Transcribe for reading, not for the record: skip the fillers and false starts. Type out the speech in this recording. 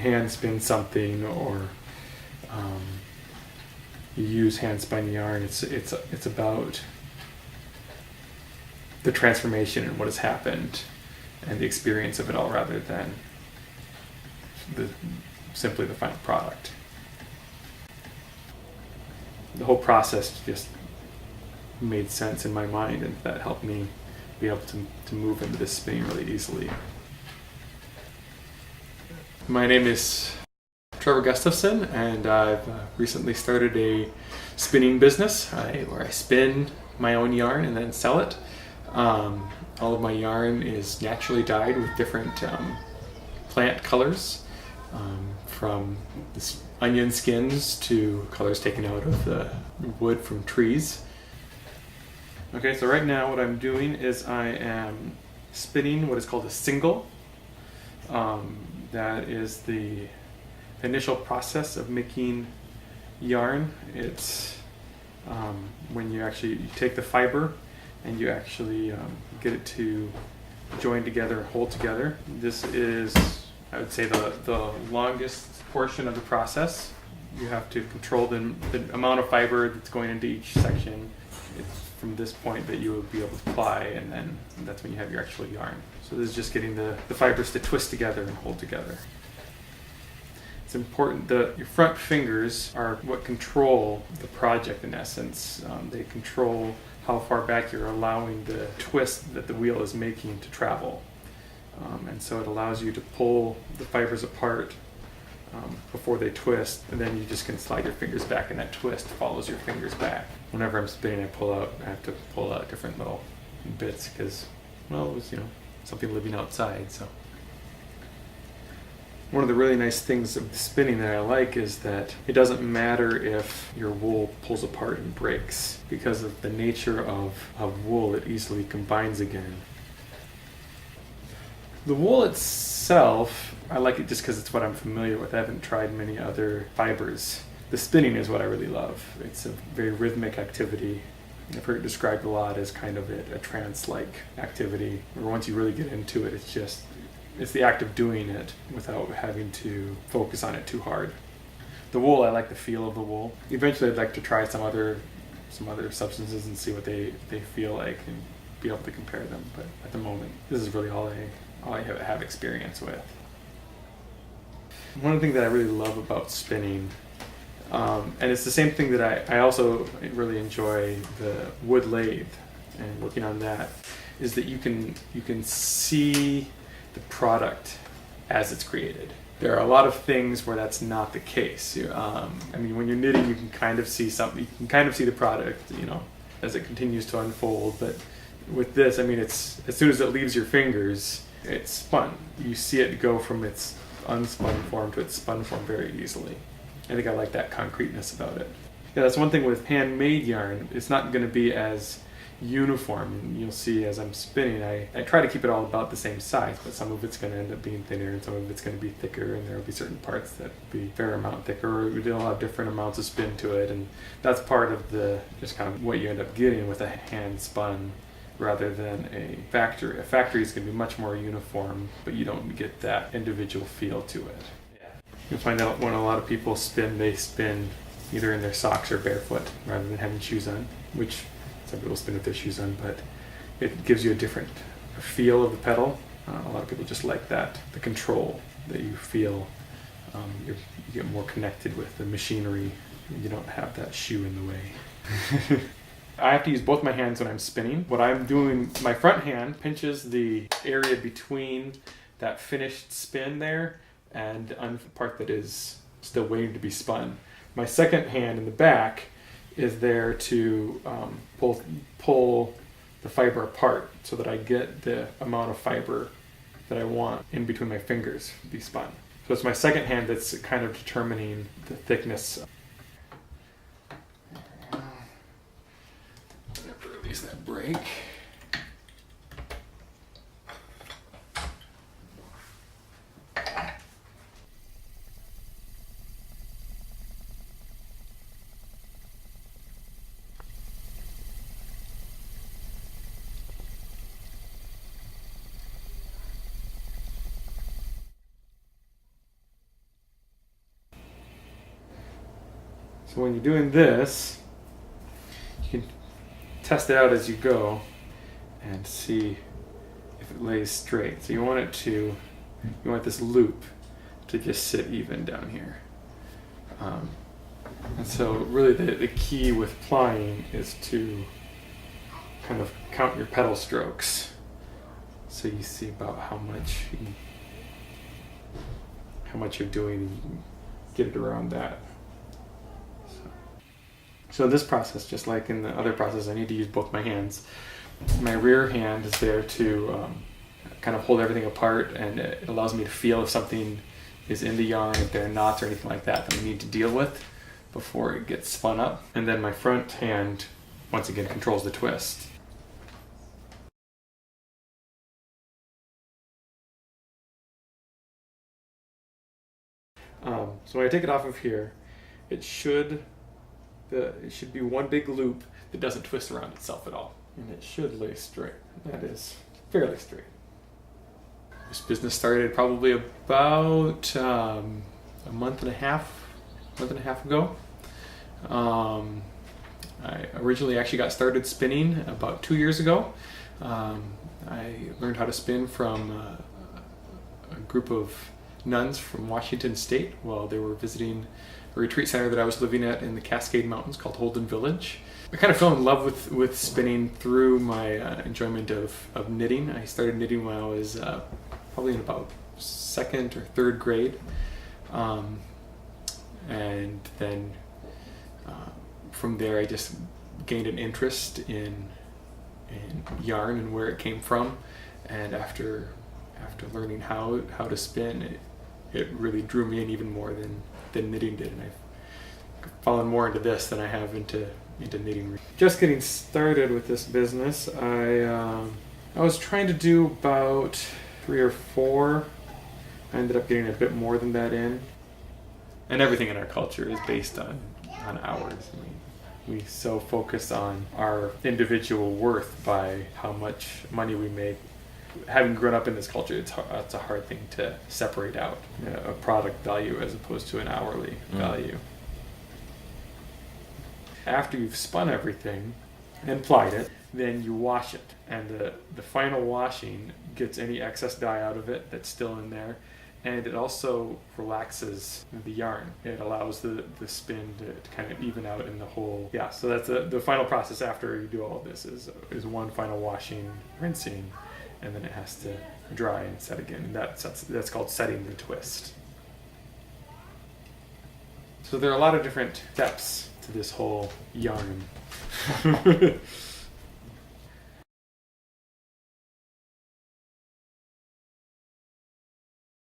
hand spin something, or you use hand spun yarn, it's about the transformation and what has happened and the experience of it all, rather than simply the final product. The whole process just made sense in my mind, and that helped me be able to move into this spinning really easily. My name is Trevor Gustafson, and I've recently started a spinning business where I spin my own yarn and then sell it. All of my yarn is naturally dyed with different plant colors, from onion skins to colors taken out of the wood from trees. Okay, so right now what I'm doing is I am spinning what is called a single. That is the initial process of making yarn. It's when you take the fiber and you actually get it to join together and hold together. This is, I would say, the longest portion of the process. You have to control the amount of fiber that's going into each section. It's from this point that you will be able to ply, and then that's when you have your actual yarn. So this is just getting the fibers to twist together and hold together. It's important that your front fingers are what control the project in essence. They control how far back you're allowing the twist that the wheel is making to travel. And so it allows you to pull the fibers apart before they twist, and then you just can slide your fingers back, and that twist follows your fingers back. Whenever I'm spinning, I have to pull out different little bits because, well, it was, something living outside. So one of the really nice things of spinning that I like is that it doesn't matter if your wool pulls apart and breaks. Because of the nature of wool, it easily combines again. The wool itself, I like it just because it's what I'm familiar with. I haven't tried many other fibers. The spinning is what I really love. It's a very rhythmic activity. I've heard it described a lot as kind of a trance-like activity, where once you really get into it, it's the act of doing it without having to focus on it too hard. The wool, I like the feel of the wool. Eventually I'd like to try some other substances and see what they feel like and be able to compare them, but at the moment this is really all I have experience with. One of the things that I really love about spinning, and it's the same thing that I also really enjoy the wood lathe and working on that, is that you can see the product as it's created. There are a lot of things where that's not the case. When you're knitting, you can kind of see something. You can kind of see the product, as it continues to unfold. But with this, it's as soon as it leaves your fingers, it's spun. You see it go from its unspun form to its spun form very easily. I think I like that concreteness about it. Yeah, that's one thing with handmade yarn. It's not going to be as uniform. You'll see as I'm spinning, I try to keep it all about the same size, but some of it's going to end up being thinner and some of it's going to be thicker, and there will be certain parts that will be a fair amount thicker, or they'll have different amounts of spin to it, and that's part of just kind of what you end up getting with a hand spun rather than a factory. A factory is going to be much more uniform, but you don't get that individual feel to it. You'll find out when a lot of people spin, they spin either in their socks or barefoot rather than having shoes on, which some people spin with their shoes on, but it gives you a different feel of the pedal. A lot of people just like that, the control that you feel. You get more connected with the machinery. You don't have that shoe in the way. I have to use both my hands when I'm spinning. What I'm doing, my front hand pinches the area between that finished spin there and the part that is still waiting to be spun. My second hand in the back is there to pull the fiber apart so that I get the amount of fiber that I want in between my fingers to be spun. So it's my second hand that's kind of determining the thickness. Never release that brake. So when you're doing this, you can test it out as you go and see if it lays straight. So you want this loop to just sit even down here. And so really the key with plying is to kind of count your pedal strokes. So you see about how much you're doing, and you can get it around that. So in this process, just like in the other process, I need to use both my hands. My rear hand is there to kind of hold everything apart, and it allows me to feel if something is in the yarn, if there are knots or anything like that we need to deal with before it gets spun up. And then my front hand, once again, controls the twist. So when I take it off of here, it should be one big loop that doesn't twist around itself at all. And it should lay straight. That is fairly straight. This business started probably about a month and a half ago. I originally actually got started spinning about 2 years ago. I learned how to spin from a group of nuns from Washington State while they were visiting a retreat center that I was living at in the Cascade Mountains called Holden Village. I kind of fell in love with spinning through my enjoyment of knitting. I started knitting when I was probably in about 2nd or 3rd grade. And then from there I just gained an interest in yarn and where it came from. And after learning how to spin, it really drew me in even more than knitting did, and I've fallen more into this than I have into knitting. Just getting started with this business, I was trying to do about 3 or 4. I ended up getting a bit more than that in. And everything in our culture is based on hours. I mean, we so focus on our individual worth by how much money we make. Having grown up in this culture, it's a hard thing to separate out a product value as opposed to an hourly value. After you've spun everything and plied it, then you wash it, and the final washing gets any excess dye out of it that's still in there, and it also relaxes the yarn. It allows the spin to kind of even out in the whole. Yeah, so that's the final process after you do all of this is one final washing, rinsing, and then it has to dry and set again. And that's called setting the twist. So there are a lot of different steps to this whole yarn.